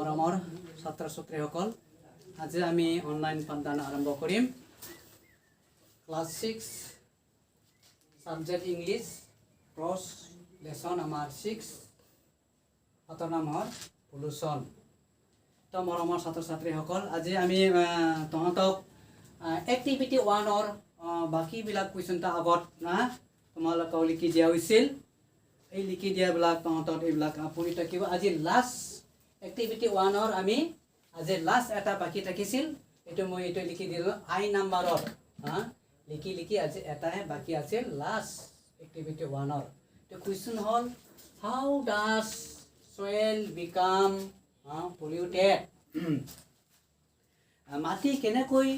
মৰমৰ ছাত্ৰ ছাত্ৰীসকল আজি আমি অনলাইন পাঠদান আৰম্ভ কৰিম class 6 subject English cross lesson আমাৰ 6 পাঠৰ নাম হ'ল পলিউশন। তো মৰমৰ ছাত্ৰ ছাত্ৰীসকল আজি আমি তহঁতক এক্টিভিটি 1 বাকি বিলাক কুৱেশ্যনটা আগত তোমালোকক লিখি দিয়া হৈছিল। এই লিখি দিয়াবিলাক তহঁতক এইবিলাক পঢ়ি থাকিব। আজি লাষ্ট এক্টিভিটি 1 আমি আজি লাষ্ট এটা বাকি থাকিছিল, এইটো মই এইটো লিখি দিলোঁ আই নাম্বাৰত লিখি লিখি আজি এটাহে বাকি আছিল লাষ্ট এক্টিভিটি 1 তো কুৱেশ্যন হ'ল হাউ ডাজ soil become polluted মাটি কেনেকৈ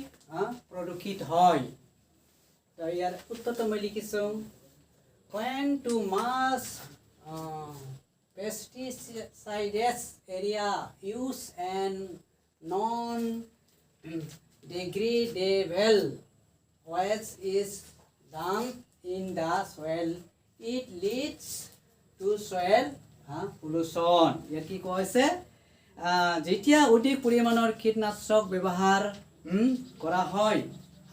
প্ৰদূষিত হয়। তো ইয়াৰ উত্তৰটো মই লিখিছোঁ when too much pesticides area use and non degradable waste is dumped in the soil, it leads to soil pollution। ইয়াত কি কৈছে যেতিয়া অধিক পৰিমাণৰ কীটনাশক ব্যৱহাৰ কৰা হয়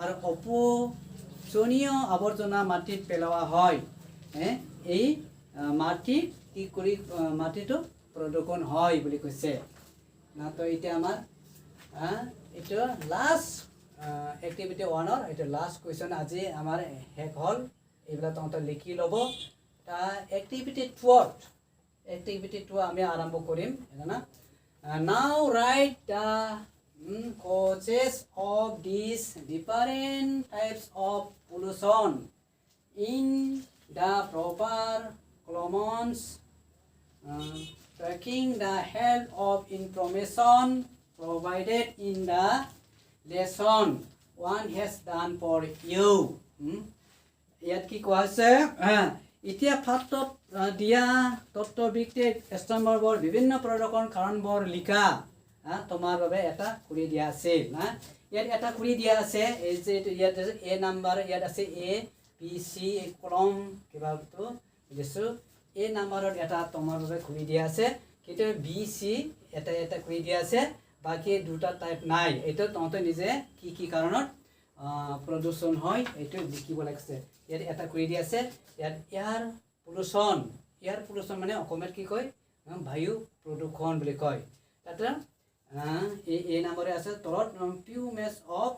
আৰু অপচনীয় আৱৰ্জনা মাটিত পেলোৱা হয়, এই মাটি কি কৰি মাটিটো প্ৰদূষণ হয় বুলি কৈছে না। তো এতিয়া আমাৰ এইটো লাষ্ট এক্টিভিটি 1 এইটো লাষ্ট কুৱেশ্যন আজি আমাৰ শেষ হ'ল। এইবিলাক তহঁতে লিখি ল'ব। এক্টিভিটি 2 আমি আৰম্ভ কৰিম না। নাও right the causes of these different types of pollution in the proper columns, taking the help of information provided in the lesson one has done for you। ইয়াত কি কোৱা হৈছে এতিয়া ফাটত দিয়া তত্ত্বভিত্তিক স্তম্ভবোৰ বিভিন্ন প্ৰদূষণ কাৰণবোৰ লিখা তোমাৰ বাবে এটা কৰি দিয়া আছে না। ইয়াত এটা কৰি দিয়া আছে এই যে ইয়াত এ নাম্বাৰ ইয়াত আছে এ বি সি কলম কিবাটো দিছোঁ। এ নাম্বাৰত এটা তোমাৰ বাবে কৰি দিয়া আছে, কিন্তু বি সি এটা এটা কৰি দিয়া আছে, বাকী দুটা টাইপ নাই। এইটো তহঁতে নিজে কি কি কাৰণত প্ৰদূষণ হয় এইটো লিখিব লাগিছে। ইয়াত এটা কৰি দিয়া আছে ইয়াত এয়াৰ পলিউশ্যন মানে অসমীয়াত কি কয় বায়ু প্ৰদূষণ বুলি কয়। তাতে এই নাম্বাৰে আছে তলত পিউমেছ অফ